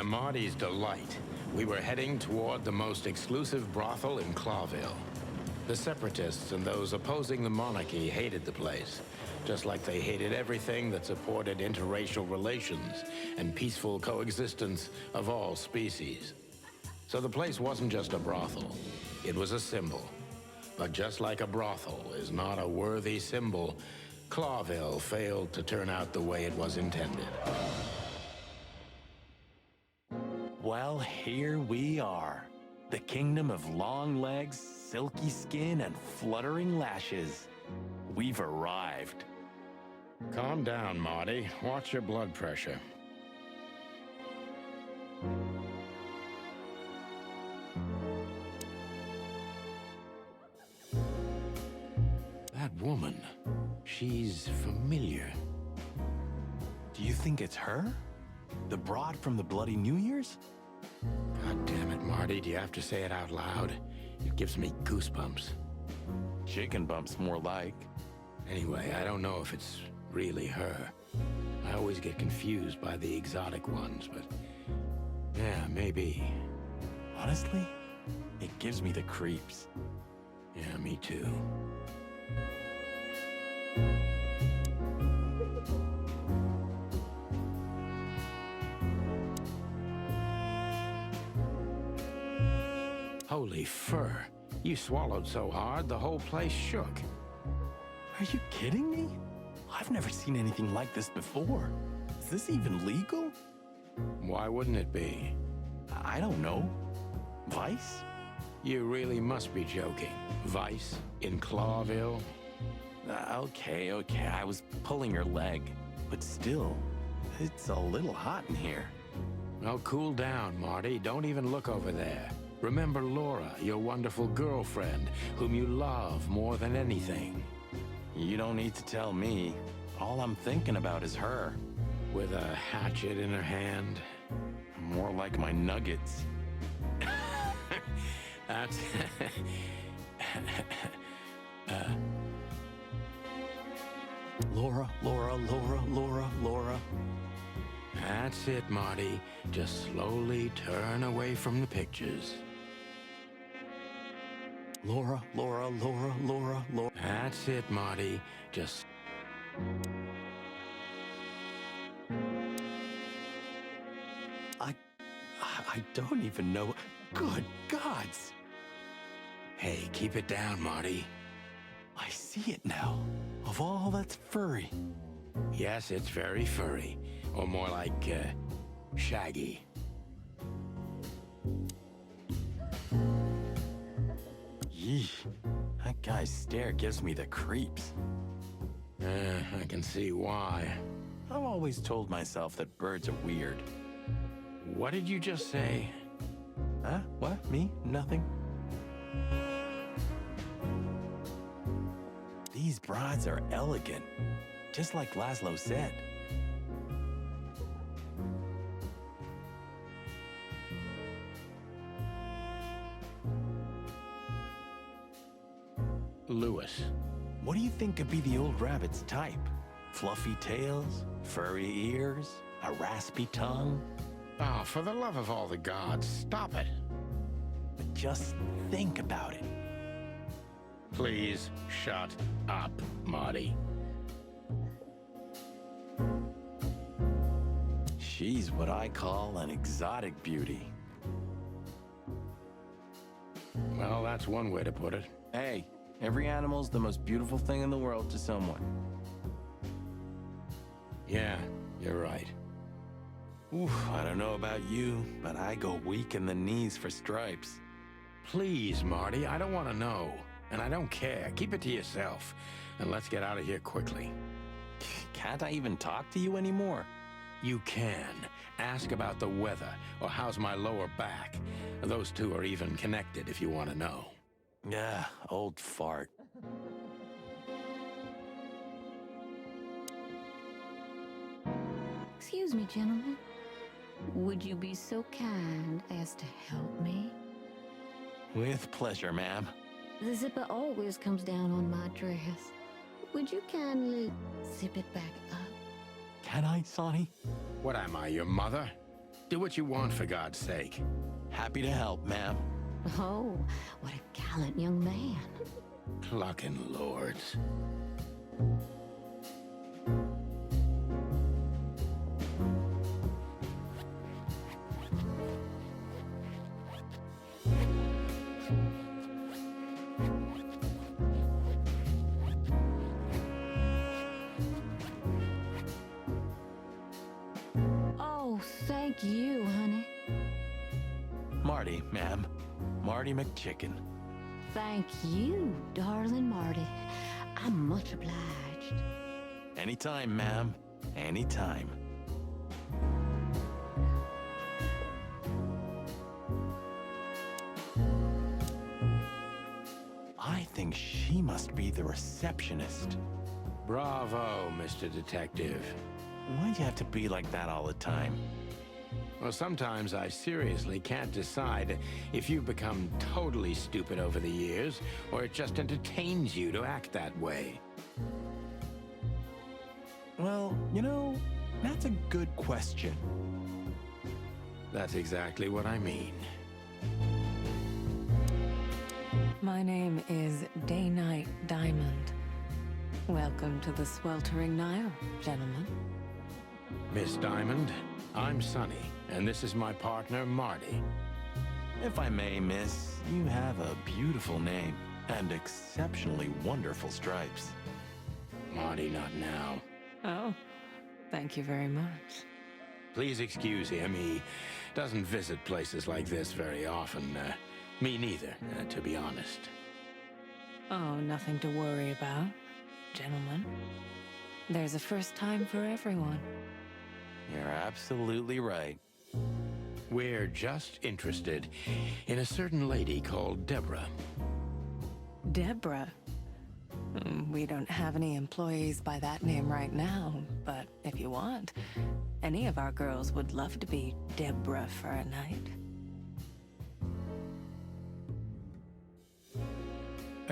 Marty's delight, we were heading toward the most exclusive brothel in Clawville. The separatists and those opposing the monarchy hated the place, just like they hated everything that supported interracial relations and peaceful coexistence of all species. So the place wasn't just a brothel, it was a symbol. But just like a brothel is not a worthy symbol, Clawville failed to turn out the way it was intended. Well, here we are. The kingdom of long legs, silky skin, and fluttering lashes. We've arrived. Calm down, Marty. Watch your blood pressure. That woman, she's familiar. Do you think it's her? The broad from the Bloody New Year's? God damn it, Marty. Do you have to say it out loud? It gives me goosebumps. Chicken bumps, more like. Anyway, I don't know if it's really her. I always get confused by the exotic ones, but yeah, maybe. Honestly, it gives me the creeps. Yeah, me too. Holy fur. You swallowed so hard, the whole place shook. Are you kidding me? I've never seen anything like this before. Is this even legal? Why wouldn't it be? I don't know. Vice? You really must be joking. Vice in Clawville? Okay, I was pulling your leg. But still, it's a little hot in here. Oh, cool down, Marty. Don't even look over there. Remember Laura, your wonderful girlfriend, whom you love more than anything. You don't need to tell me. All I'm thinking about is her. With a hatchet in her hand. More like my nuggets. That's... Laura. That's it, Marty. Just slowly turn away from the pictures. Laura. That's it, Marty. Just... I don't even know. Good gods! Hey, keep it down, Marty. I see it now. Of all that's furry. Yes, it's very furry. Or more like, shaggy. Yeesh. That guy's stare gives me the creeps. I can see why. I've always told myself that birds are weird. What did you just say? Huh? What? Me? Nothing. These brides are elegant, just like Laszlo said. Lewis. What do you think could be the old rabbit's type? Fluffy tails, furry ears, a raspy tongue? Oh, for the love of all the gods, stop it. But just think about it. Please shut up, Marty. She's what I call an exotic beauty. Well, that's one way to put it. Hey, every animal's the most beautiful thing in the world to someone. Yeah, you're right. Oof, I don't know about you, but I go weak in the knees for stripes. Please, Marty, I don't want to know. And I don't care. Keep it to yourself. And let's get out of here quickly. Can't I even talk to you anymore? You can. Ask about the weather, or how's my lower back. Those two are even connected if you want to know. Yeah, old fart. Excuse me, gentlemen. Would you be so kind as to help me? With pleasure, ma'am. The zipper always comes down on my dress. Would you kindly zip it back up? Can I, Sonny? What am I, your mother? Do what you want, for God's sake. Happy to help, ma'am. Oh, what a gallant young man. Clucking lords. Oh, thank you, honey. Marty, ma'am. Marty McChicken. Thank you, darling Marty. I'm much obliged. Anytime, ma'am. Anytime. I think she must be the receptionist. Bravo, Mr. Detective. Why'd you have to be like that all the time? Well, sometimes I seriously can't decide if you've become totally stupid over the years, or it just entertains you to act that way. Well, you know, that's a good question. That's exactly what I mean. My name is Day-Night Diamond. Welcome to the sweltering Nile, gentlemen. Miss Diamond, I'm Sonny, and this is my partner, Marty. If I may, miss, you have a beautiful name and exceptionally wonderful stripes. Marty, not now. Oh, thank you very much. Please excuse him. He doesn't visit places like this very often. Me neither, to be honest. Oh, nothing to worry about, gentlemen. There's a first time for everyone. You're absolutely right. We're just interested in a certain lady called Deborah. Deborah. We don't have any employees by that name right now, but if you want, any of our girls would love to be Deborah for a night.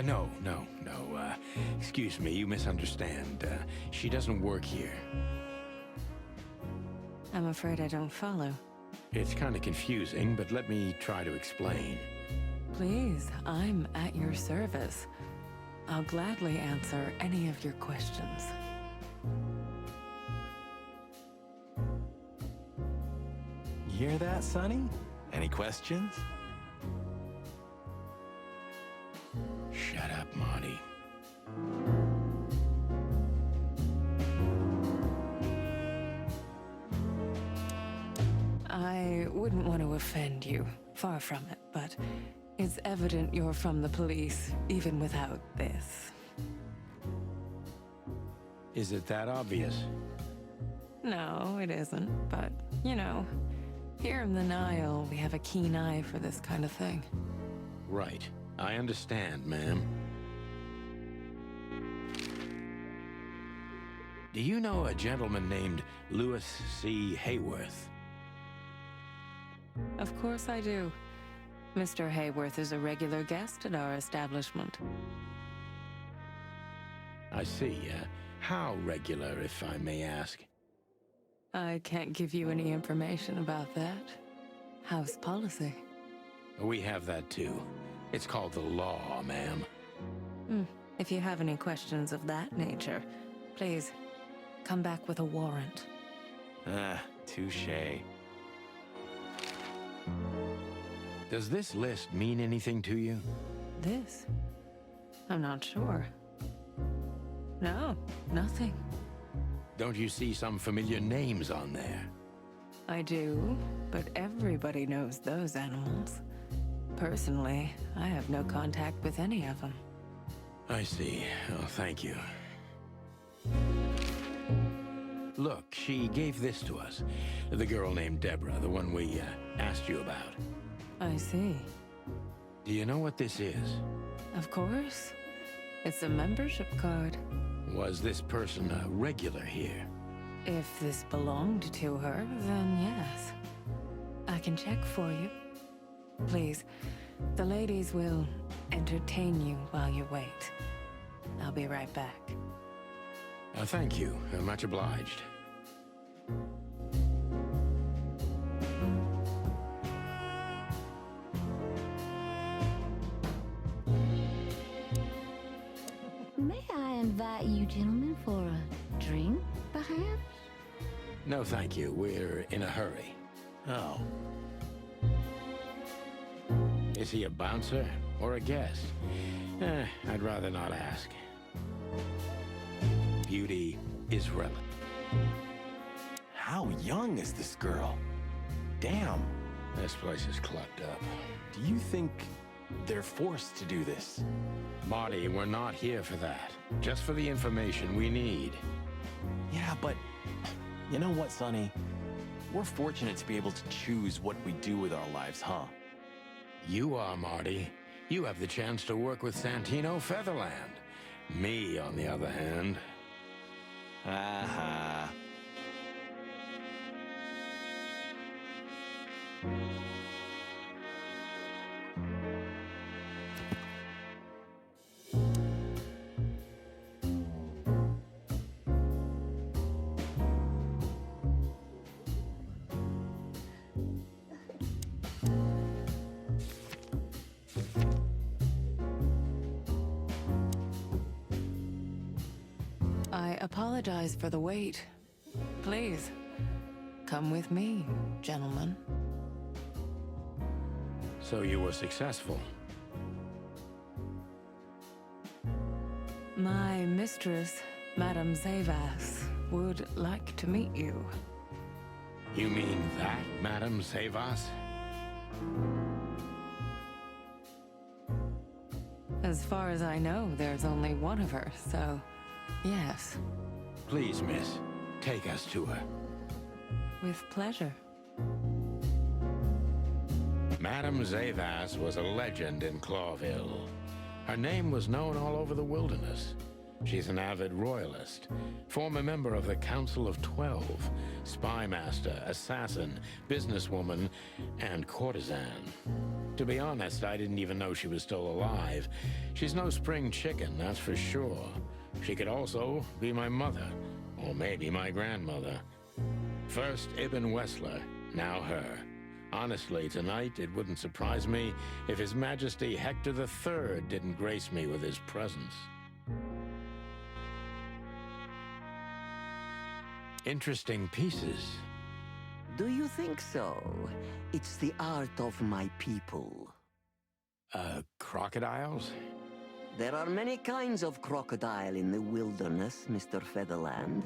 No. Excuse me, you misunderstand. She doesn't work here. I'm afraid I don't follow. It's kind of confusing, but let me try to explain. Please, I'm at your service. I'll gladly answer any of your questions. You hear that, Sonny? Any questions? Shut up, Marty. I wouldn't want to offend you, far from it, but it's evident you're from the police, even without this. Is it that obvious? No, it isn't, but, you know, here in the Nile, we have a keen eye for this kind of thing. Right. I understand, ma'am. Do you know a gentleman named Louis C. Hayworth? Of course I do. Mr. Hayworth is a regular guest at our establishment. I see. How regular, if I may ask? I can't give you any information about that. House policy. We have that too. It's called the law, ma'am. If you have any questions of that nature, please come back with a warrant. Touche. Does this list mean anything to you? This? I'm not sure. No, nothing. Don't you see some familiar names on there? I do, but everybody knows those animals. Personally, I have no contact with any of them. I see. Oh, thank you. Look, she gave this to us. The girl named Deborah, the one we asked you about. I see. Do you know what this is? Of course. It's a membership card. Was this person a regular here? If this belonged to her, then yes. I can check for you. Please, the ladies will entertain you while you wait. I'll be right back. Thank you. Much obliged. you gentlemen for a drink, perhaps? No, thank you. We're in a hurry. Oh, Is he a bouncer or a guest? I'd rather not ask. Beauty is relative. how young is this girl? Damn. This place is clucked up. Do you think they're forced to do this? Marty, we're not here for that. Just for the information we need. Yeah, but you know what, Sonny? We're fortunate to be able to choose what we do with our lives, huh? You are, Marty. You have the chance to work with Santino Featherland. Me, on the other hand. Aha. I apologize for the wait. Please, come with me, gentlemen. So you were successful. My mistress, Madame Zavas, would like to meet you. You mean that, Madame Savas? As far as I know, there's only one of her, so yes, Please, miss, take us to her. with pleasure. Madame Zavas was a legend in Clawville. Her name was known all over the wilderness. She's an avid royalist, former member of the Council of 12, spy master, assassin, businesswoman, and courtesan. To be honest, I didn't even know she was still alive. She's no spring chicken, that's for sure. She could also be my mother, or maybe my grandmother. First Ibn Wessler, now her. Honestly, tonight it wouldn't surprise me if His Majesty Hector III didn't grace me with his presence. Interesting pieces. Do you think so? It's the art of my people. Crocodiles? There are many kinds of crocodile in the wilderness, Mr. Featherland.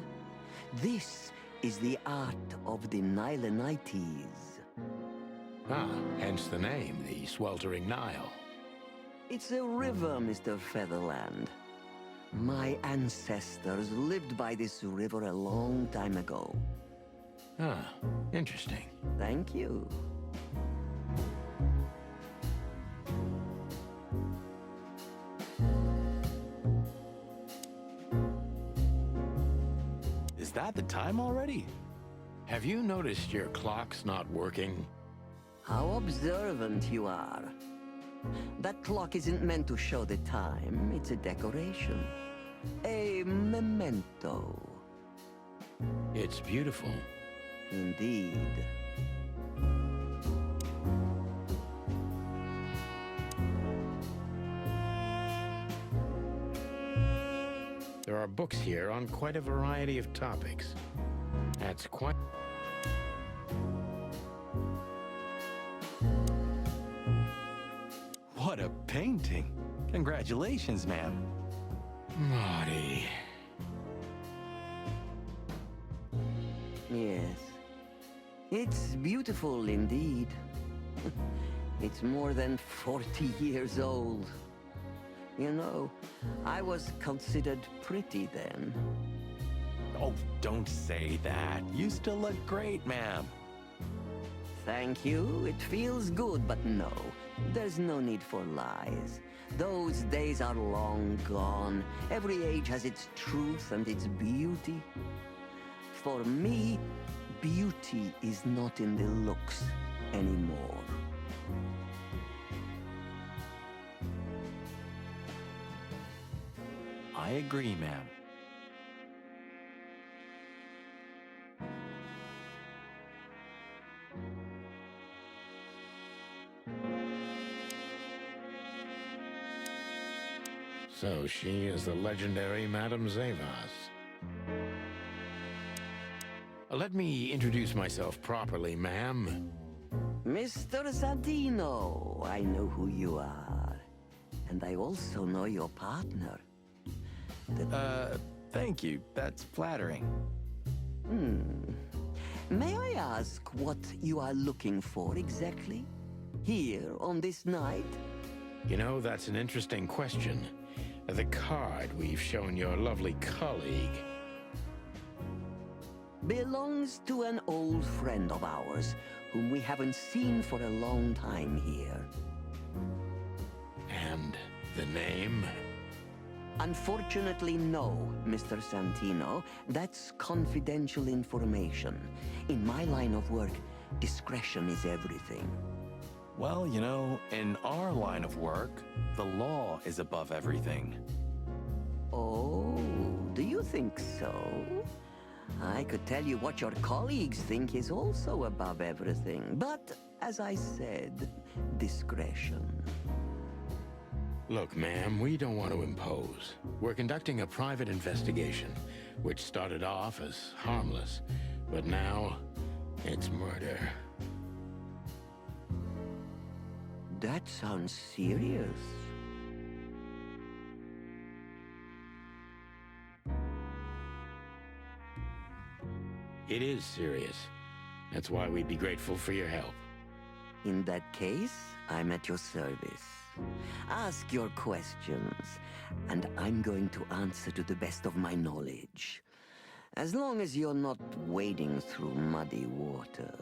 This is the art of the Nilenites. Ah, hence the name, the sweltering Nile. It's a river, Mr. Featherland. My ancestors lived by this river a long time ago. Ah, interesting. Thank you. Is that the time already? Have you noticed your clock's not working? How observant you are. That clock isn't meant to show the time. It's a decoration. A memento. It's beautiful. Indeed. There are books here on quite a variety of topics. That's quite... What a painting. Congratulations, ma'am. Marty. Yes. It's beautiful indeed. It's more than 40 years old. You know, I was considered pretty then. Oh, don't say that. You still look great, ma'am. Thank you. It feels good, but no. There's no need for lies. Those days are long gone. Every age has its truth and its beauty. For me, beauty is not in the looks anymore. I agree, ma'am. So she is the legendary Madame Zavas. Let me introduce myself properly, ma'am. Mr. Santino, I know who you are. And I also know your partner. Thank you. That's flattering. May I ask what you are looking for exactly? Here, on this night? You know, that's an interesting question. The card we've shown your lovely colleague. Belongs to an old friend of ours, whom we haven't seen for a long time here. And the name? Unfortunately, no, Mr. Santino. That's confidential information. In my line of work, discretion is everything. Well, you know, in our line of work, the law is above everything. Oh, do you think so? I could tell you what your colleagues think is also above everything, but, as I said, discretion. Look, ma'am, we don't want to impose. We're conducting a private investigation, which started off as harmless, but now it's murder. That sounds serious. It is serious. That's why we'd be grateful for your help. In that case, I'm at your service. Ask your questions, and I'm going to answer to the best of my knowledge. As long as you're not wading through muddy waters.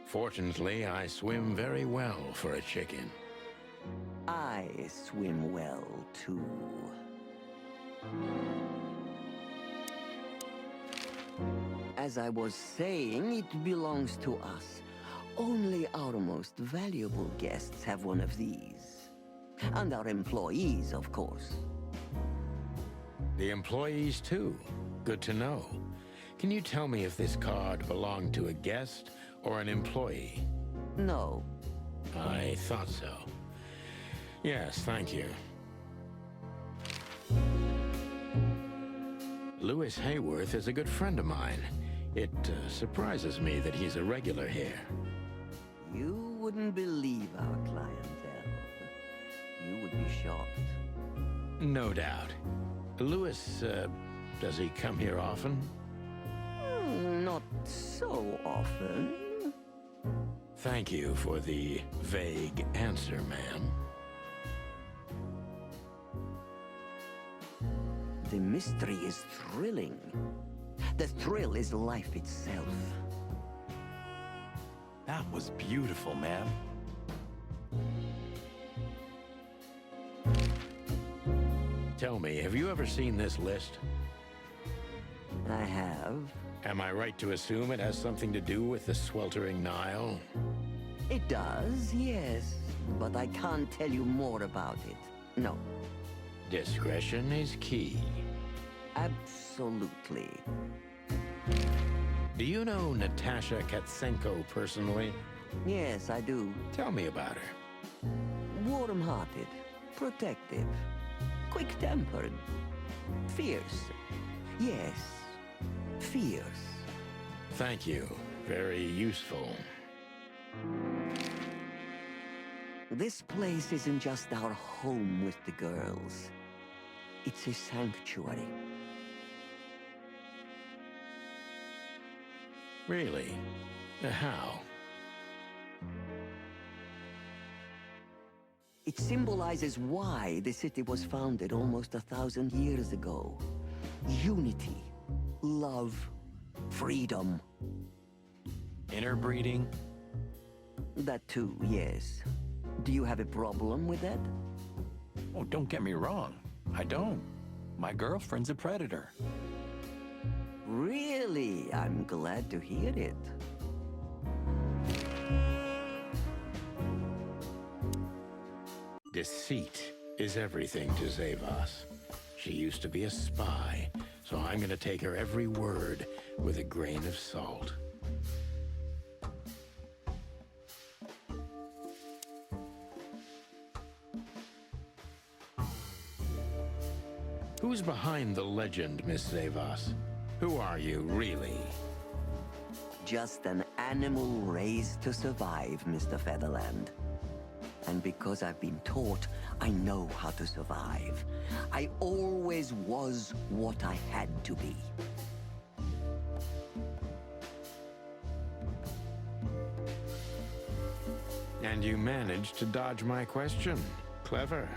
Fortunately, I swim very well for a chicken. I swim well, too. As I was saying, it belongs to us. Only our most valuable guests have one of these. And our employees, of course. The employees, too. Good to know. Can you tell me if this card belonged to a guest or an employee? No. I thought so. Yes, thank you. Louis Hayworth is a good friend of mine. It surprises me that he's a regular here. You wouldn't believe our clientele. You would be shocked. No doubt. Louis, does he come here often? Not so often. Thank you for the vague answer, ma'am. The mystery is thrilling. The thrill is life itself. That was beautiful, ma'am. Tell me, have you ever seen this list? I have. Am I right to assume it has something to do with the sweltering Nile? It does, yes. But I can't tell you more about it. No. Discretion is key. Absolutely. Do you know Natasha Katsenko personally? Yes, I do. Tell me about her. Warm-hearted, protective, quick-tempered, fierce. Yes, fierce. Thank you. Very useful. This place isn't just our home with the girls. It's a sanctuary. Really? How? It symbolizes why the city was founded almost 1,000 years ago. Unity, love, freedom. Interbreeding? That too, yes. Do you have a problem with that? Oh, don't get me wrong. I don't. My girlfriend's a predator. Really? I'm glad to hear it. Deceit is everything to Zavas. She used to be a spy, so I'm gonna take her every word with a grain of salt. Who's behind the legend, Miss Zavas? Who are you, really? Just an animal raised to survive, Mr. Featherland. And because I've been taught, I know how to survive. I always was what I had to be. And you managed to dodge my question. Clever.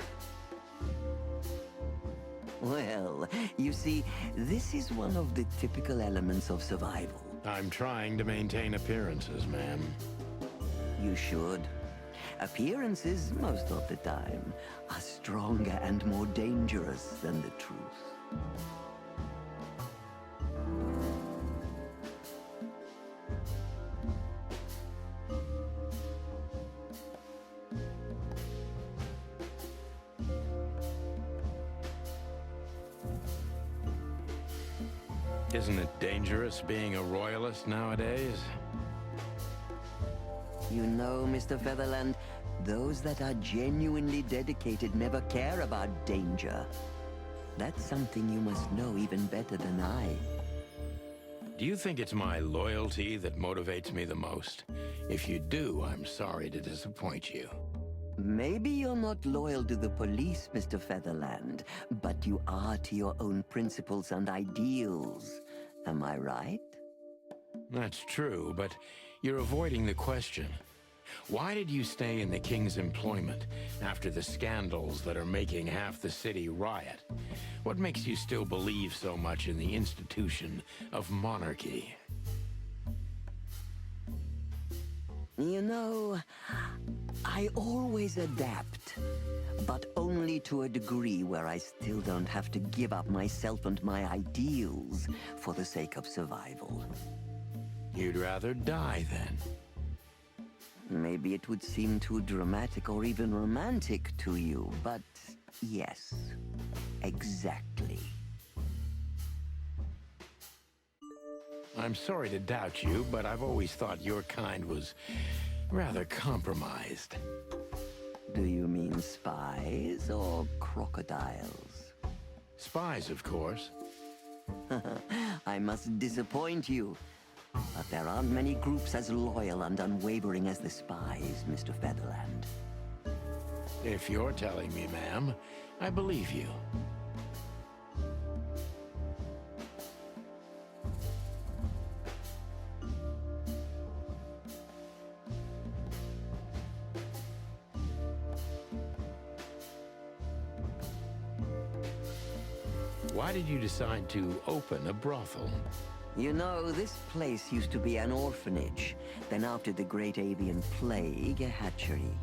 Well, you see, this is one of the typical elements of survival. I'm trying to maintain appearances, ma'am. You should. Appearances, most of the time, are stronger and more dangerous than the truth. Isn't it dangerous being a royalist nowadays? You know, Mr. Featherland, those that are genuinely dedicated never care about danger. That's something you must know even better than I. Do you think it's my loyalty that motivates me the most? If you do, I'm sorry to disappoint you. Maybe you're not loyal to the police, Mr. Featherland, but you are to your own principles and ideals. Am I right? That's true, but you're avoiding the question. Why did you stay in the king's employment after the scandals that are making half the city riot? What makes you still believe so much in the institution of monarchy? You know, I always adapt, but only to a degree where I still don't have to give up myself and my ideals for the sake of survival. You'd rather die, then? Maybe it would seem too dramatic or even romantic to you, but yes, exactly. I'm sorry to doubt you, but I've always thought your kind was rather compromised. Do you mean spies or crocodiles? Spies, of course. I must disappoint you. But there aren't many groups as loyal and unwavering as the spies, Mr. Featherland. If you're telling me, ma'am, I believe you. Why did you decide to open a brothel? You know, this place used to be an orphanage. Then after the Great Avian Plague, a hatchery.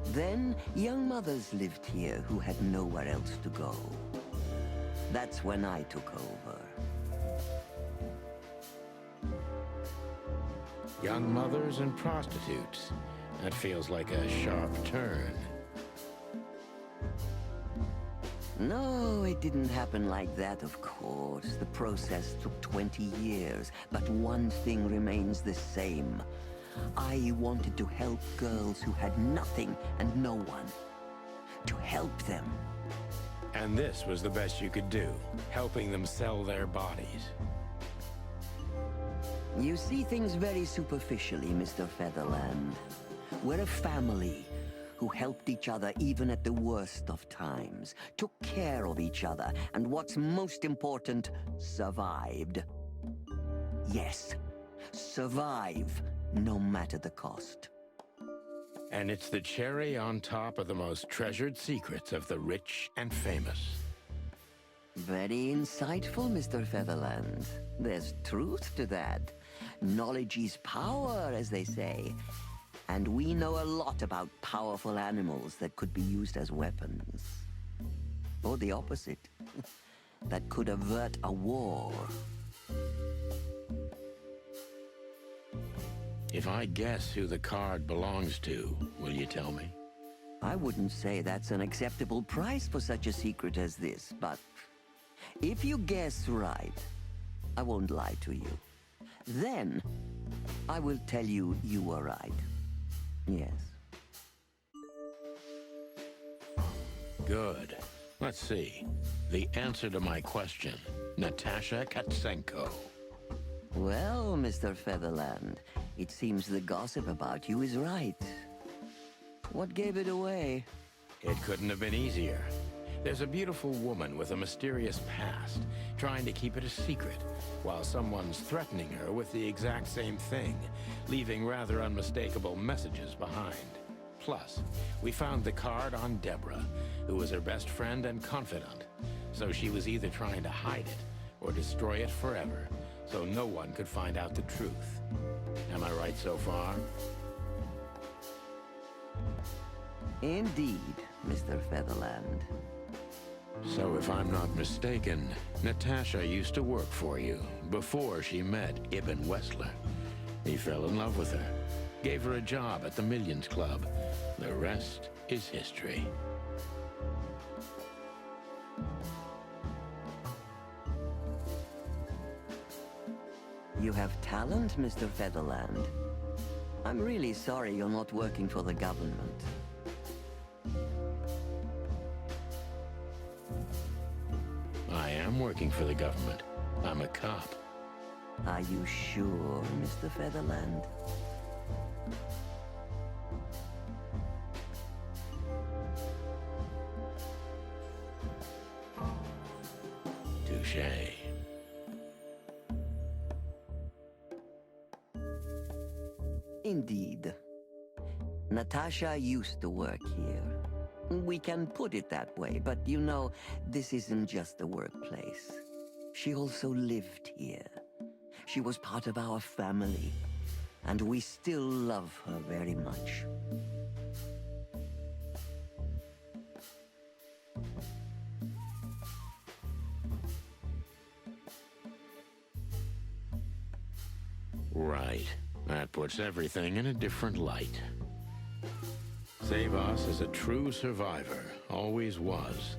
Then young mothers lived here who had nowhere else to go. That's when I took over. Young mothers and prostitutes. That feels like a sharp turn. No, it didn't happen like that, of course. The process took 20 years, but one thing remains the same. I wanted to help girls who had nothing and no one. To help them. And this was the best you could do, helping them sell their bodies. You see things very superficially, Mr. Featherland. We're a family who helped each other even at the worst of times, took care of each other, and what's most important, survived. Yes, survive, no matter the cost. And it's the cherry on top of the most treasured secrets of the rich and famous. Very insightful, Mr. Featherland. There's truth to that. Knowledge is power, as they say. And we know a lot about powerful animals that could be used as weapons. Or the opposite, that could avert a war. If I guess who the card belongs to, will you tell me? I wouldn't say that's an acceptable price for such a secret as this, but if you guess right, I won't lie to you. Then, I will tell you you were right. Yes. Good. Let's see. The answer to my question, Natasha Katsenko. Well, Mr. Featherland, it seems the gossip about you is right. What gave it away? It couldn't have been easier. There's a beautiful woman with a mysterious past, trying to keep it a secret, while someone's threatening her with the exact same thing, leaving rather unmistakable messages behind. Plus, we found the card on Deborah, who was her best friend and confidant. So she was either trying to hide it or destroy it forever, so no one could find out the truth. Am I right so far? Indeed, Mr. Featherland. So if I'm not mistaken, Natasha used to work for you before she met Ibn Wessler. He fell in love with her, gave her a job at the Millions Club. The rest is history. You have talent, Mr. Featherland. I'm really sorry you're not working for the government. I am working for the government. I'm a cop. Are you sure, Mr. Featherland? Touché. Indeed. Natasha used to work here. We can put it that way, but you know, this isn't just a workplace. She also lived here. She was part of our family, and we still love her very much. Right. That puts everything in a different light. Savas is a true survivor, always was.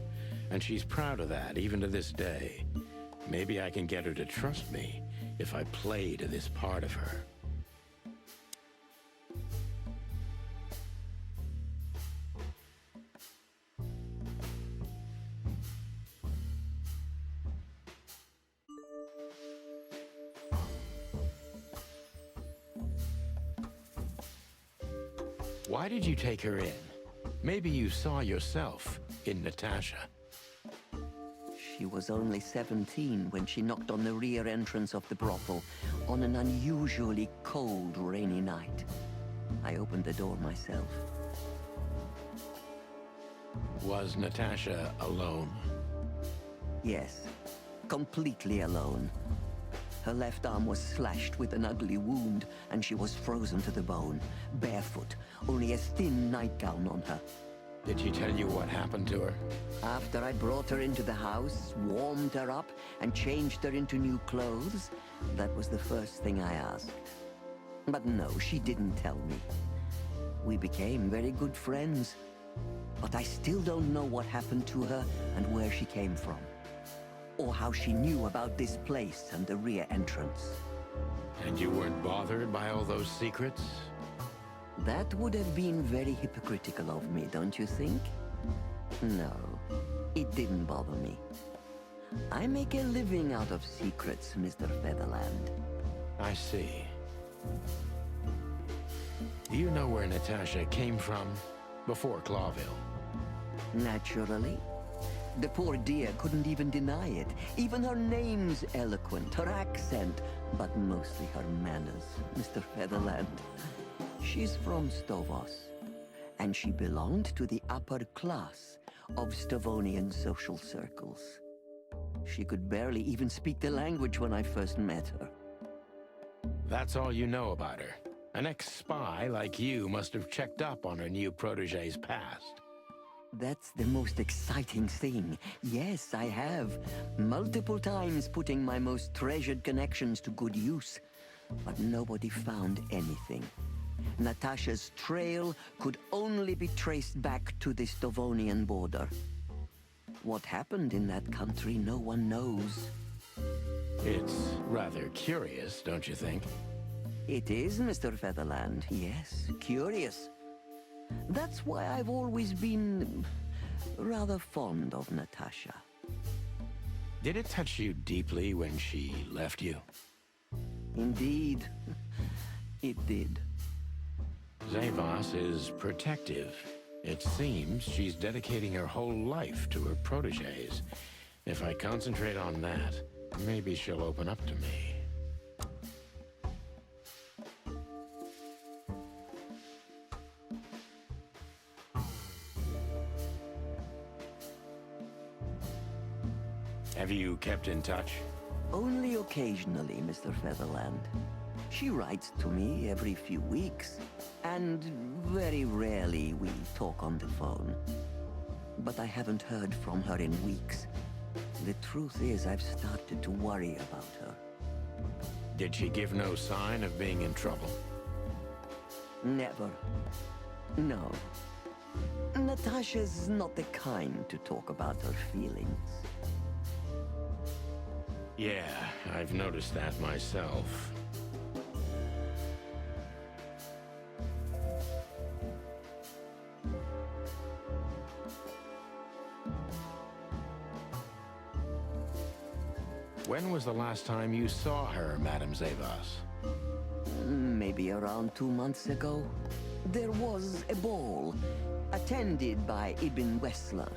And she's proud of that, even to this day. Maybe I can get her to trust me if I play to this part of her. Why did you take her in? Maybe you saw yourself in Natasha. She was only 17 when she knocked on the rear entrance of the brothel on an unusually cold, rainy night. I opened the door myself. Was Natasha alone? Yes, completely alone. Her left arm was slashed with an ugly wound, and she was frozen to the bone, barefoot, only a thin nightgown on her. Did she tell you what happened to her? After I brought her into the house, warmed her up, and changed her into new clothes, that was the first thing I asked. But no, she didn't tell me. We became very good friends, but I still don't know what happened to her and where she came from, or how she knew about this place and the rear entrance. And you weren't bothered by all those secrets? That would have been very hypocritical of me, don't you think? No, it didn't bother me. I make a living out of secrets, Mr. Featherland. I see. Do you know where Natasha came from before Clawville? Naturally. The poor dear couldn't even deny it. Even her name's eloquent, her accent, but mostly her manners, Mr. Featherland. She's from Stovos, and she belonged to the upper class of Stavonian social circles. She could barely even speak the language when I first met her. That's all you know about her. An ex-spy like you must have checked up on her new protege's past. That's the most exciting thing. Yes, I have. Multiple times putting my most treasured connections to good use. But nobody found anything. Natasha's trail could only be traced back to the Stovonian border. What happened in that country, no one knows. It's rather curious, don't you think? It is, Mr. Featherland. Yes, curious. That's why I've always been rather fond of Natasha. Did it touch you deeply when she left you? Indeed, it did. Zavos is protective. It seems she's dedicating her whole life to her proteges. If I concentrate on that, maybe she'll open up to me. Have you kept in touch? Only occasionally, Mr. Featherland. She writes to me every few weeks, and very rarely we talk on the phone. But I haven't heard from her in weeks. The truth is, I've started to worry about her. Did she give no sign of being in trouble? Never. No. Natasha's not the kind to talk about her feelings. Yeah, I've noticed that myself. When was the last time you saw her, Madame Zavos? Maybe around 2 months ago. There was a ball, attended by Ibn Wessler,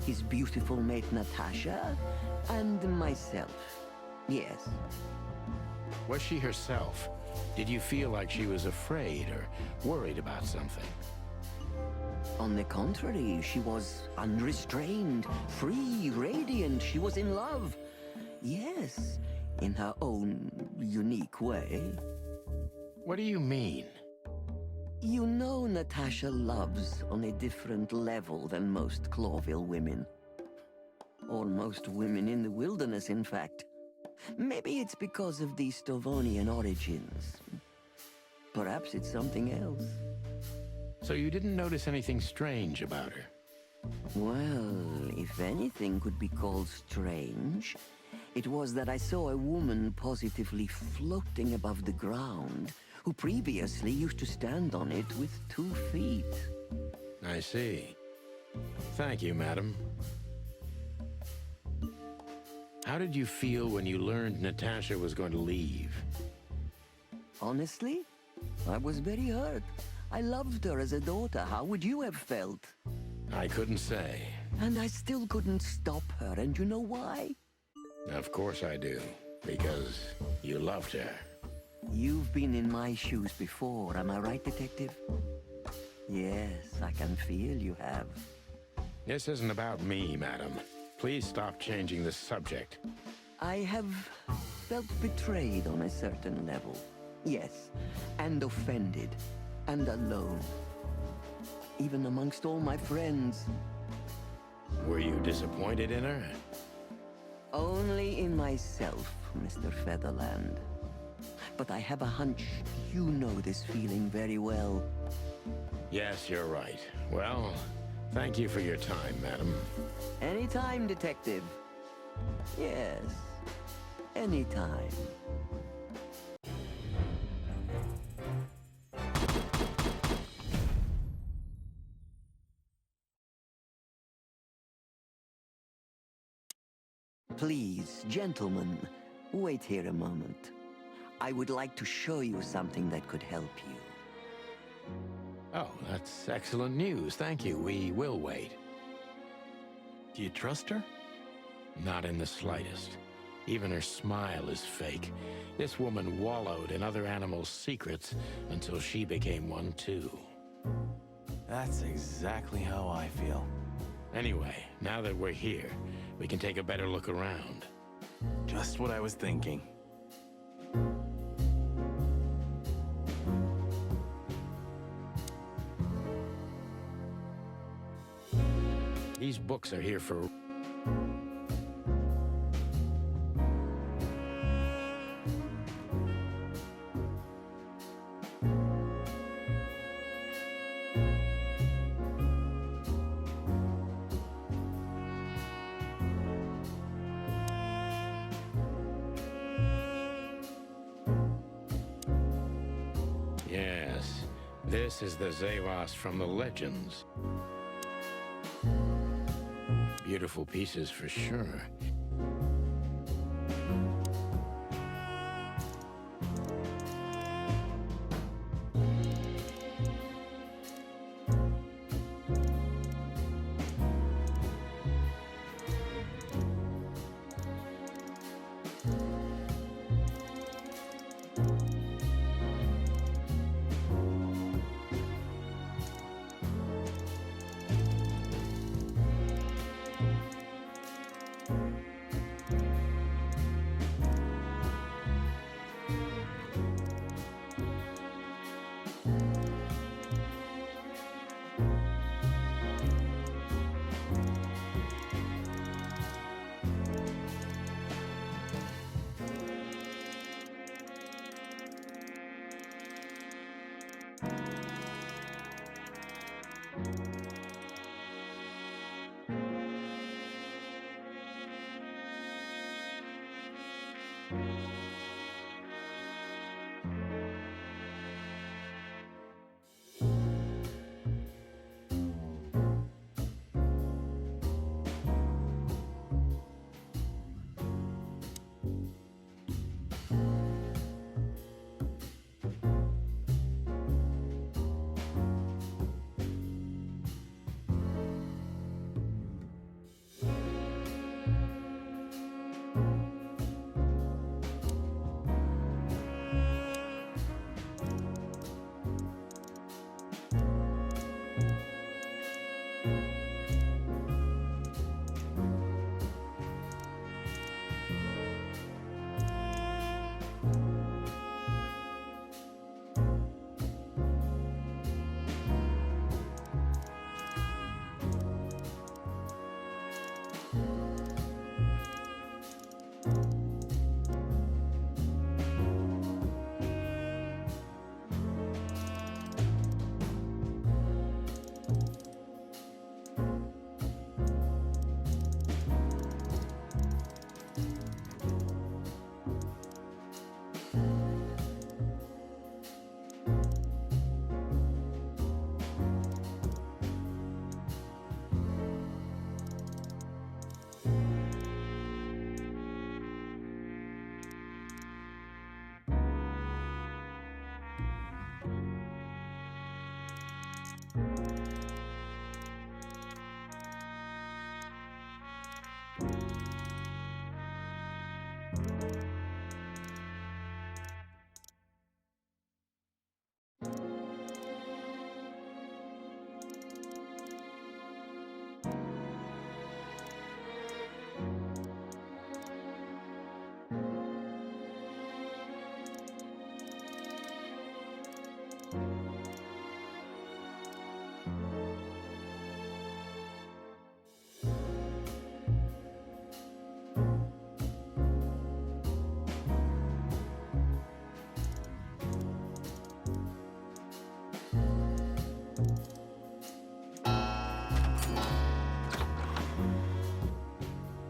his beautiful mate Natasha, and myself. Yes. Was she herself? Did you feel like she was afraid or worried about something? On the contrary, she was unrestrained, free, radiant. She was in love. Yes, in her own unique way. What do you mean? You know Natasha loves on a different level than most Clawville women. Or most women in the wilderness, in fact. Maybe it's because of the Stovonian origins. Perhaps it's something else. So you didn't notice anything strange about her? Well, if anything could be called strange, it was that I saw a woman positively floating above the ground, who previously used to stand on it with 2 feet. I see. Thank you, madam. How did you feel when you learned Natasha was going to leave? Honestly, I was very hurt. I loved her as a daughter. How would you have felt? I couldn't say. And I still couldn't stop her, and you know why? Of course I do. Because you loved her. You've been in my shoes before, am I right, Detective? Yes, I can feel you have. This isn't about me, madam. Please stop changing the subject. I have felt betrayed on a certain level. Yes, and offended, and alone. Even amongst all my friends. Were you disappointed in her? Only in myself, Mr. Featherland. But I have a hunch you know this feeling very well. Yes, you're right. Well, thank you for your time, madam. Anytime, Detective. Yes, anytime. Please, gentlemen, wait here a moment. I would like to show you something that could help you. Oh, that's excellent news. Thank you. We will wait. Do you trust her? Not in the slightest. Even her smile is fake. This woman wallowed in other animals' secrets until she became one too. That's exactly how I feel. Anyway, now that we're here, we can take a better look around. Just what I was thinking. These books are here for... Yes, this is the Zavos from the legends. Beautiful pieces for sure.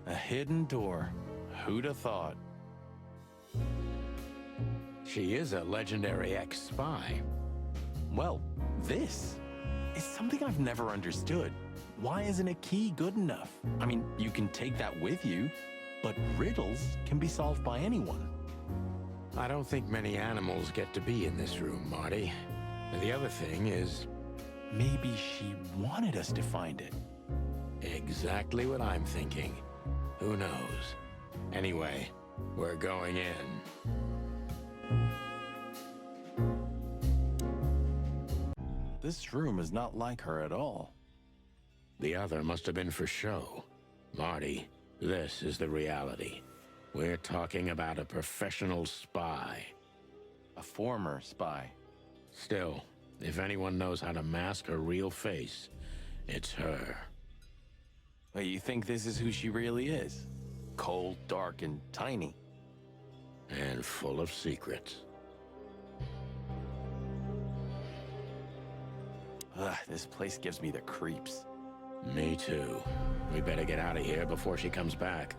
A hidden door. Who'd have thought? She is a legendary ex-spy. Well, this is something I've never understood. Why isn't a key good enough? I mean, you can take that with you, but riddles can be solved by anyone. I don't think many animals get to be in this room, Marty. And the other thing is... Maybe she wanted us to find it. exactly what I'm thinking. Who knows? Anyway, we're going in. This room is not like her at all. The other must have been for show. Marty, this is the reality. We're talking about a professional spy. A former spy. Still, if anyone knows how to mask her real face, it's her. Wait, you think this is who she really is? Cold, dark, and tiny. And full of secrets. Ugh, this place gives me the creeps. Me too. We better get out of here before she comes back.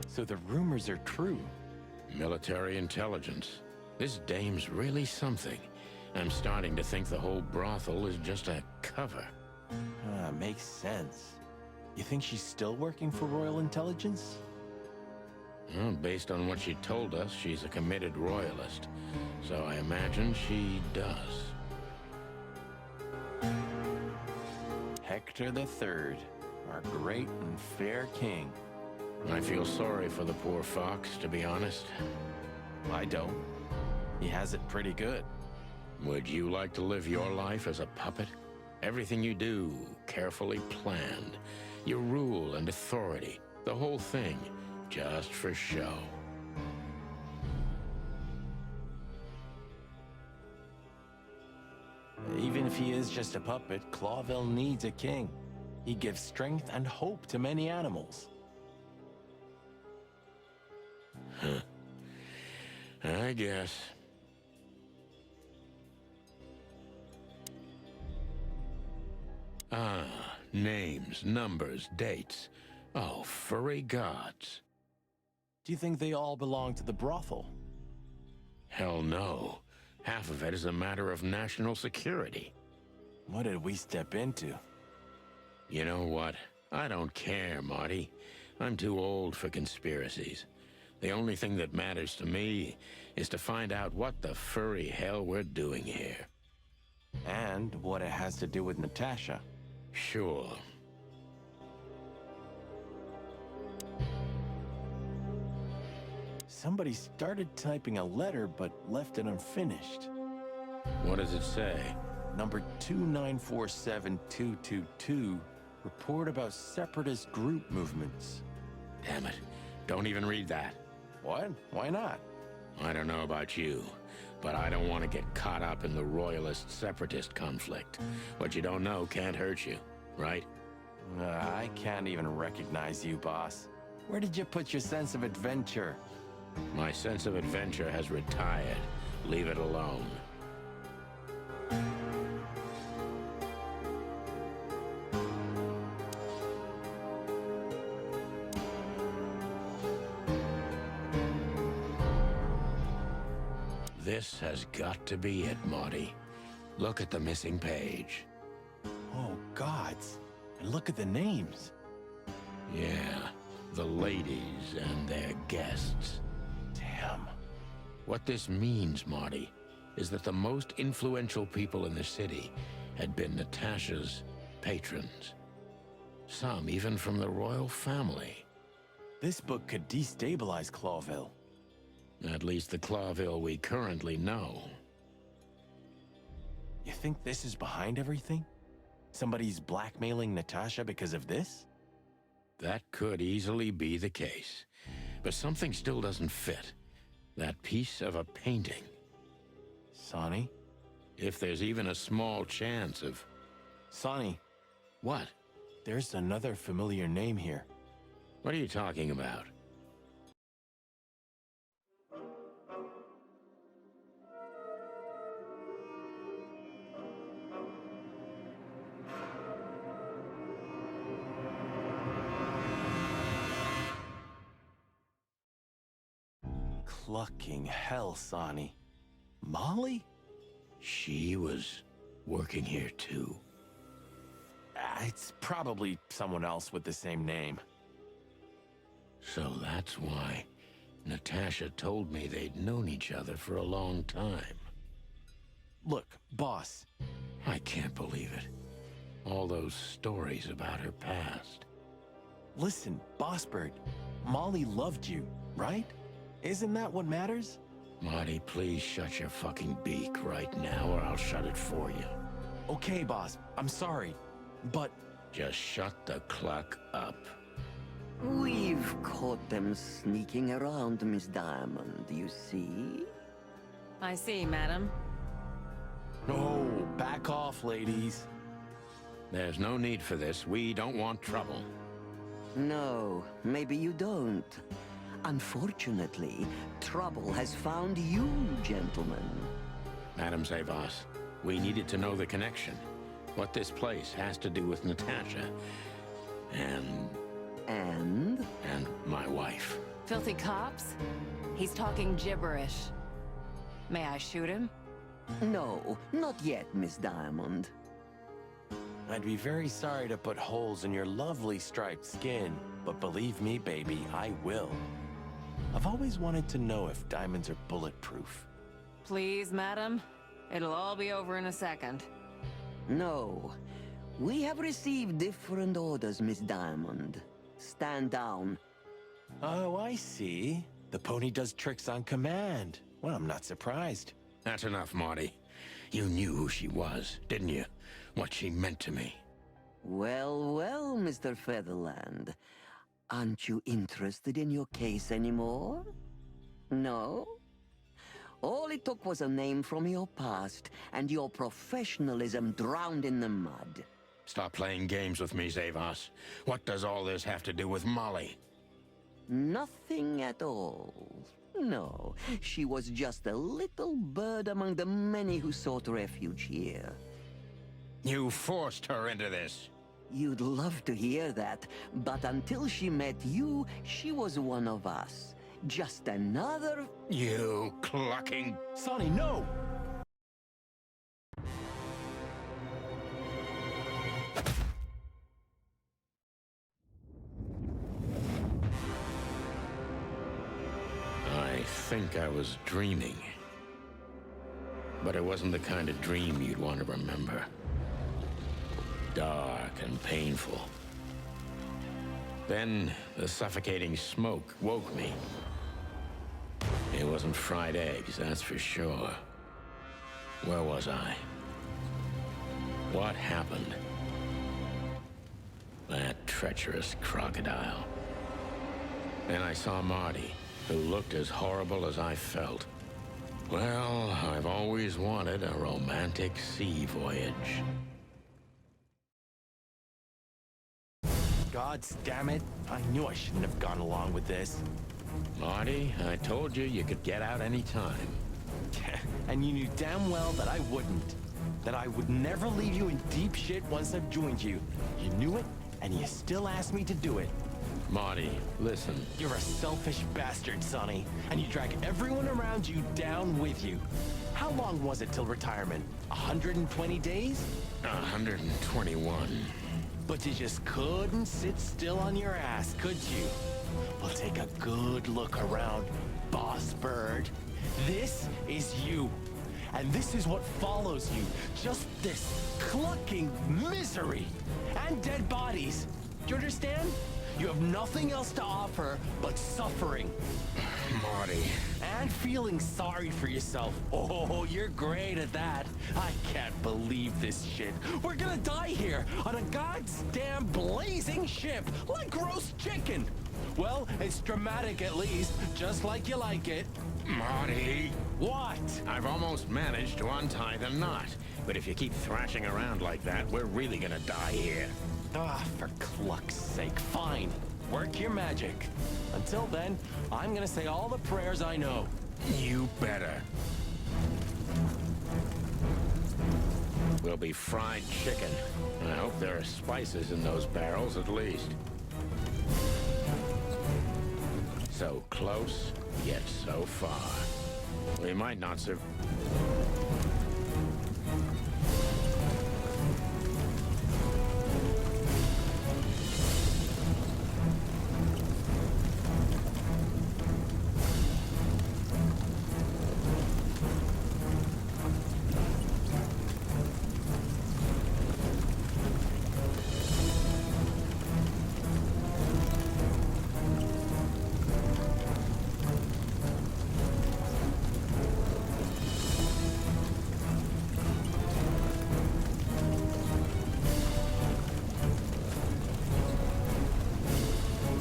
So the rumors are true. Military intelligence. This dame's really something. I'm starting to think the whole brothel is just a cover. Makes sense. You think she's still working for Royal Intelligence? Well, based on what she told us, she's a committed royalist. So I imagine she does. Hector III, our great and fair king. I feel sorry for the poor fox, to be honest. I don't. He has it pretty good. Would you like to live your life as a puppet? Everything you do, carefully planned. Your rule and authority, the whole thing, just for show. Even if he is just a puppet, Clawville needs a king. He gives strength and hope to many animals. I guess. Ah, names, numbers, dates. Oh, furry gods. Do you think they all belong to the brothel? Hell no. Half of it is a matter of national security. What did we step into? You know what? I don't care, Marty. I'm too old for conspiracies. The only thing that matters to me is to find out what the furry hell we're doing here. And what it has to do with Natasha. Sure. Somebody started typing a letter but left it unfinished. What does it say? Number 2947222, report about separatist group movements. Damn it. Don't even read that. What? Why not? I don't know about you, but I don't want to get caught up in the royalist-separatist conflict. What you don't know can't hurt you, right? I can't even recognize you, boss. Where did you put your sense of adventure? My sense of adventure has retired. Leave it alone. This has got to be it, Marty. Look at the missing page. Oh, gods. And look at the names. Yeah, the ladies and their guests. Damn. What this means, Marty, is that the most influential people in the city had been Natasha's patrons. Some even from the royal family. This book could destabilize Clawville. At least the Clawville we currently know. You think this is behind everything? Somebody's blackmailing Natasha because of this? That could easily be the case. But something still doesn't fit. That piece of a painting. Sonny? If there's even a small chance of... Sonny, What? there's another familiar name here. What are you talking about? Clucking hell, Sonny. Molly? She was working here too. It's probably someone else with the same name. So that's why Natasha told me they'd known each other for a long time. Look, boss. I can't believe it. All those stories about her past. Listen, Boss Bird. Molly loved you, right? Isn't that what matters? Marty, please shut your fucking beak right now or I'll shut it for you. Okay, boss. I'm sorry. But Just shut the cluck up. We've caught them sneaking around, Miss Diamond, you see? I see, madam. no, back off, ladies. There's no need for this. We don't want trouble. No, maybe you don't. Unfortunately, trouble has found you, gentlemen. Madam Zavos, we needed to know the connection. What this place has to do with Natasha. And And? my wife. Filthy cops? He's talking gibberish. May I shoot him? No, not yet, Miss Diamond. I'd be very sorry to put holes in your lovely striped skin, but believe me, baby, I will. I've always wanted to know if diamonds are bulletproof. Please, madam. It'll all be over in a second. No. We have received different orders, Miss Diamond. Stand down. Oh, I see. The pony does tricks on command. Well, I'm not surprised. That's enough, Marty. You knew who she was, didn't you? What she meant to me. Well, well, Mr. Featherland. Aren't you interested in your case anymore? No? All it took was a name from your past, and your professionalism drowned in the mud. Stop playing games with me, Zavos. What does all this have to do with Molly? Nothing at all. No, she was just a little bird among the many who sought refuge here. You forced her into this. You'd love to hear that, but until she met you, she was one of us. Just another... You clucking... Sonny, no! I think I was dreaming. But it wasn't the kind of dream you'd want to remember. Dark and painful. Then the suffocating smoke woke me. It wasn't fried eggs, that's for sure. Where was I? What happened? That treacherous crocodile. Then I saw Marty, who looked as horrible as I felt. Well, I've always wanted a romantic sea voyage. God damn it. I knew I shouldn't have gone along with this. Marty, I told you you could get out any time. And you knew damn well that I wouldn't. That I would never leave you in deep shit once I've joined you. You knew it, and you still asked me to do it. Marty, listen. You're a selfish bastard, Sonny, and you drag everyone around you down with you. How long was it till retirement? 120 days? 121. But you just couldn't sit still on your ass, could you? Well, take a good look around, boss bird. This is you. And this is what follows you. Just this clucking misery. And dead bodies. Do you understand? You have nothing else to offer but suffering. Marty. And feeling sorry for yourself. Oh, you're great at that. I can't believe this shit. We're gonna die here on a goddamn blazing ship like roast chicken. Well, it's dramatic at least, just like you like it. Marty. What? I've almost managed to untie the knot. But if you keep thrashing around like that, we're really gonna die here. Ah, for cluck's sake, fine. Work your magic. Until then, I'm gonna say all the prayers I know. You better. We'll be fried chicken. I hope there are spices in those barrels at least. So close, yet so far. We might not survive.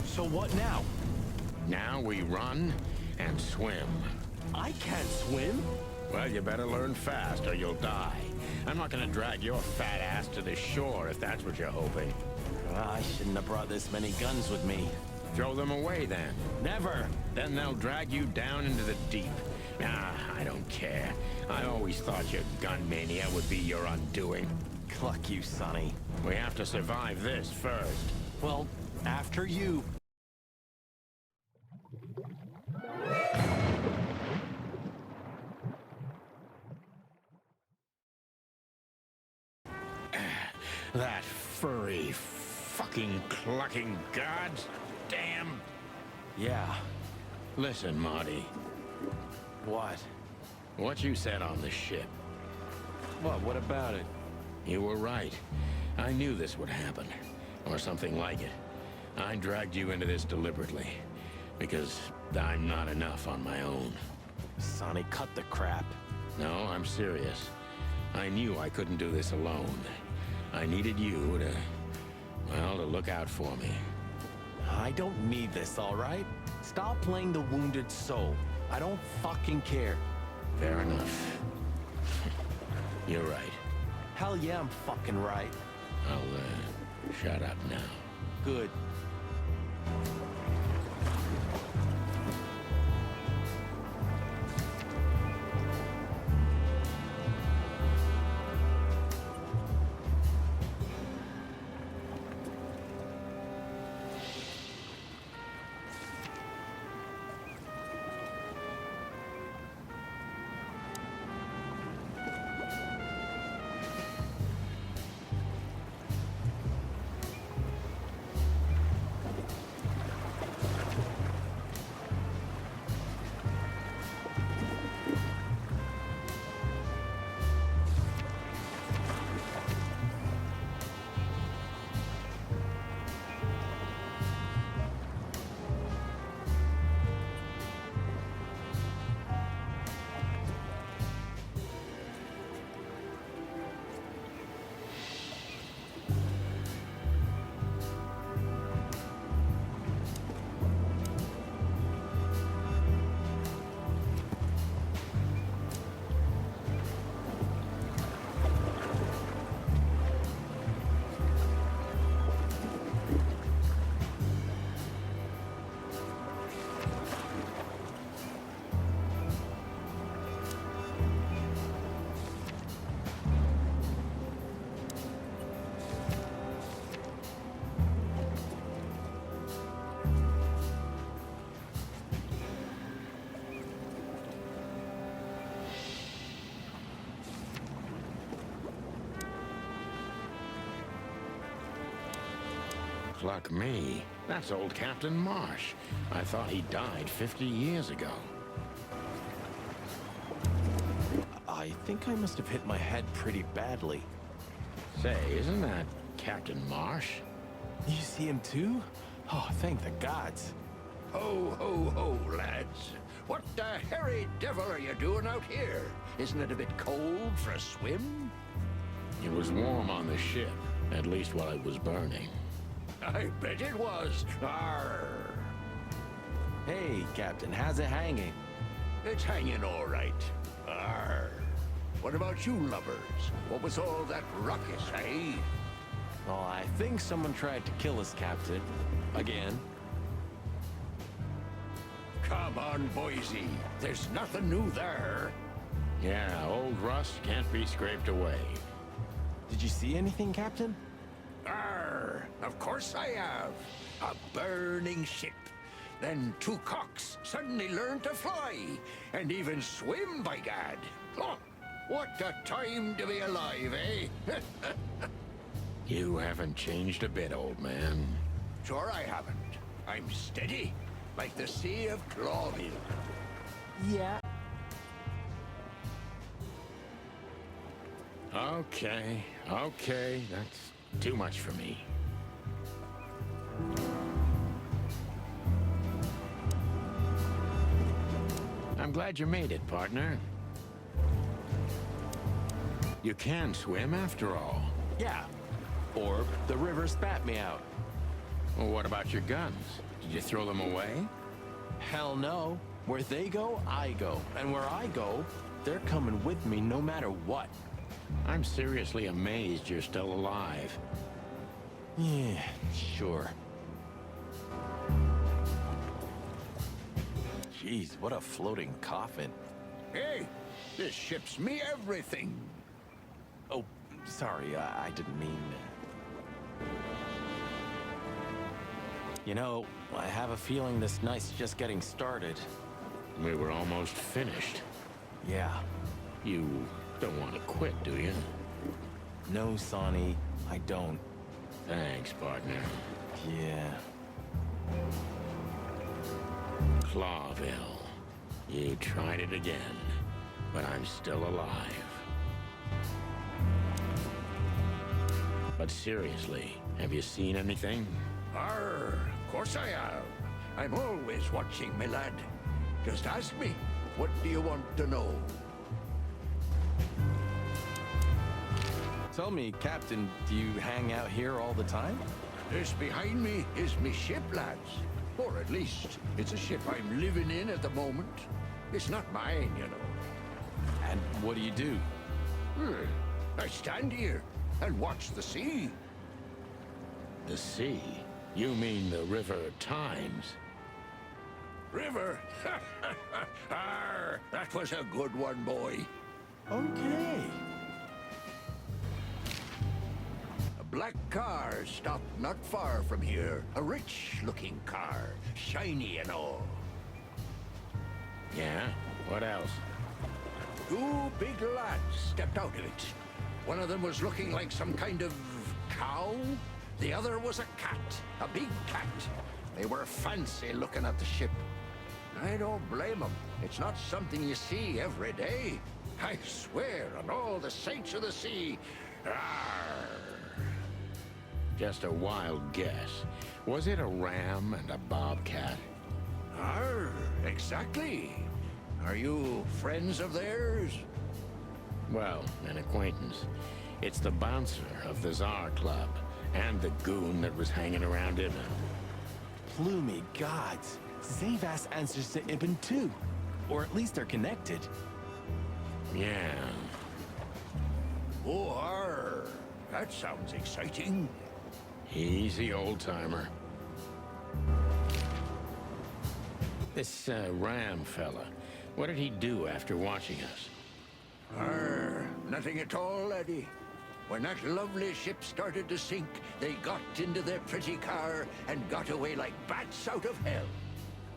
So what now? Now we run and swim. I can't swim. Well, you better learn fast or you'll die. I'm not gonna drag your fat ass to the shore if that's what you're hoping. I shouldn't have brought this many guns with me. Throw them away then. Never. Then they'll drag you down into the deep. Ah, I don't care. I always thought your gun mania would be your undoing. Cluck you, Sonny. We have to survive this first. Well, after you. That furry, fucking clucking gods. Damn. Yeah. Listen, Marty. What? What you said on the ship. What about it? You were right. I knew this would happen. Or something like it. I dragged you into this deliberately. Because I'm not enough on my own. Sonny, cut the crap. No, I'm serious. I knew I couldn't do this alone. I needed you to, well, to look out for me. I don't need this, all right? Stop playing the wounded soul. I don't fucking care. Fair enough. You're right. Hell yeah, I'm fucking right. I'll, shut up now. Good. Pluck me. That's old Captain Marsh. I thought he died 50 years ago. I think I must have hit my head pretty badly. Say, isn't that Captain Marsh? You see him too? Oh, thank the gods. Ho, ho, ho, lads. What the hairy devil are you doing out here? Isn't it a bit cold for a swim? It was warm on the ship, at least while it was burning. I bet it was. Arr. Hey, Captain, how's it hanging? It's hanging all right. Arr. What about you lovers? What was all that ruckus, eh? Oh, I think someone tried to kill us, Captain. Again. Come on, Boise. There's nothing new there. Yeah, old rust can't be scraped away. Did you see anything, Captain? Arr, of course I have. A burning ship. Then two cocks suddenly learned to fly, and even swim, by gad. Oh, what a time to be alive, eh? You haven't changed a bit, old man. Sure I haven't. I'm steady, like the Sea of Clawville. Yeah. Okay, that's too much for me. I'm glad you made it, partner. You can swim after all. Yeah. Or the river spat me out. Well, what about your guns? Did you throw them away? Hell no. Where they go, I go. And where I go, they're coming with me no matter what. I'm seriously amazed you're still alive. Yeah, sure. Jeez, what a floating coffin. Hey, this ship's me everything. Oh, sorry, I didn't mean... You know, I have a feeling this night's just getting started. We were almost finished. Yeah. You don't want to quit, do you? No, Sonny, I don't. Thanks, partner. Yeah. Clawville. You tried it again, but I'm still alive. But seriously, have you seen anything? Arr, of course I have. I'm always watching, my lad. Just ask me, what do you want to know? Tell me, Captain, do you hang out here all the time? This behind me is me ship, lads. Or at least, it's a ship I'm living in at the moment. It's not mine, you know. And what do you do? I stand here and watch the sea. The sea? You mean the River Times? River? Arr, that was a good one, boy. Okay. A black car stopped not far from here. A rich-looking car, shiny and all. Yeah? What else? Two big lads stepped out of it. One of them was looking like some kind of cow. The other was a cat, a big cat. They were fancy looking at the ship. I don't blame them. It's not something you see every day. I swear on all the saints of the sea. Arr. Just a wild guess. Was it a ram and a bobcat? Arr, exactly. Are you friends of theirs? Well, an acquaintance. It's the bouncer of the Tsar Club, and the goon that was hanging around Ibn. Plumey gods. Zavas answers to Ibn too. Or at least they're connected. Yeah. Oh, arr. That sounds exciting. Easy, old-timer. This Ram fella, what did he do after watching us? Arr, nothing at all, laddie. When that lovely ship started to sink, they got into their pretty car and got away like bats out of hell.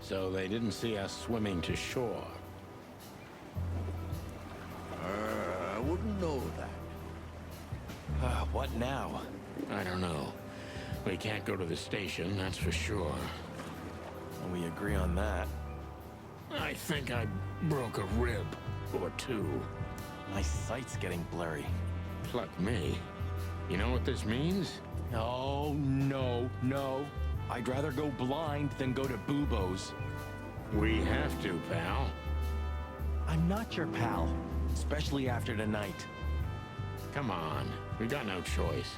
So they didn't see us swimming to shore. I wouldn't know that. What now? I don't know. We can't go to the station, that's for sure. Well, we agree on that. I think I broke a rib or two. My sight's getting blurry. Pluck me. You know what this means? Oh, no, no. I'd rather go blind than go to Bubo's. We have to, pal. I'm not your pal, especially after tonight. Come on, we got no choice.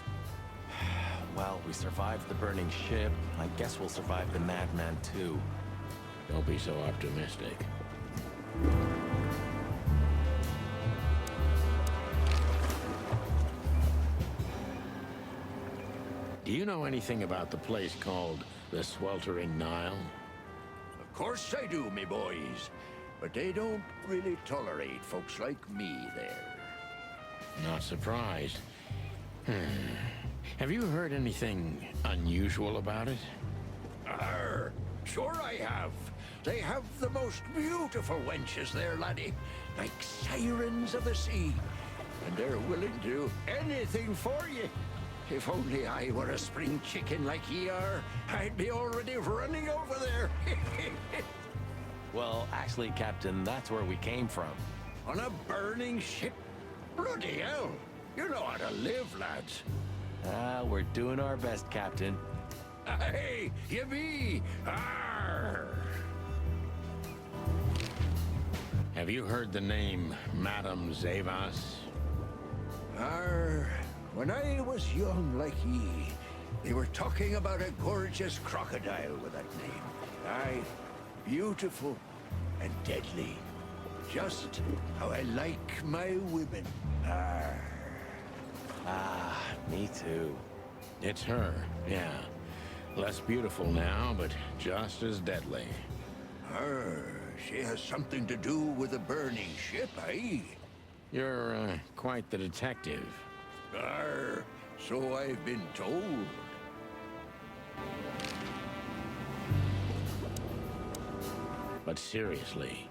Well, we survived the burning ship. I guess we'll survive the madman too. Don't be so optimistic. Do you know anything about the place called the Sweltering Nile? Of course I do, me boys. But they don't really tolerate folks like me there. Not surprised. Have you heard anything unusual about it? Arr, sure I have. They have the most beautiful wenches there, laddie. Like sirens of the sea. And they're willing to do anything for you. If only I were a spring chicken like ye are, I'd be already running over there. Well, actually, Captain, that's where we came from. On a burning ship? Bloody hell. You know how to live, lads. We're doing our best, Captain. Hey, you be! Arr! Have you heard the name Madame Zavas? Arr, when I was young like ye, they were talking about a gorgeous crocodile with that name. Aye, beautiful and deadly. Just how I like my women. Arr. Ah, me too. It's her, yeah. Less beautiful now, but just as deadly. Arr, she has something to do with the burning ship, eh? You're quite the detective. Arr, so I've been told. But seriously,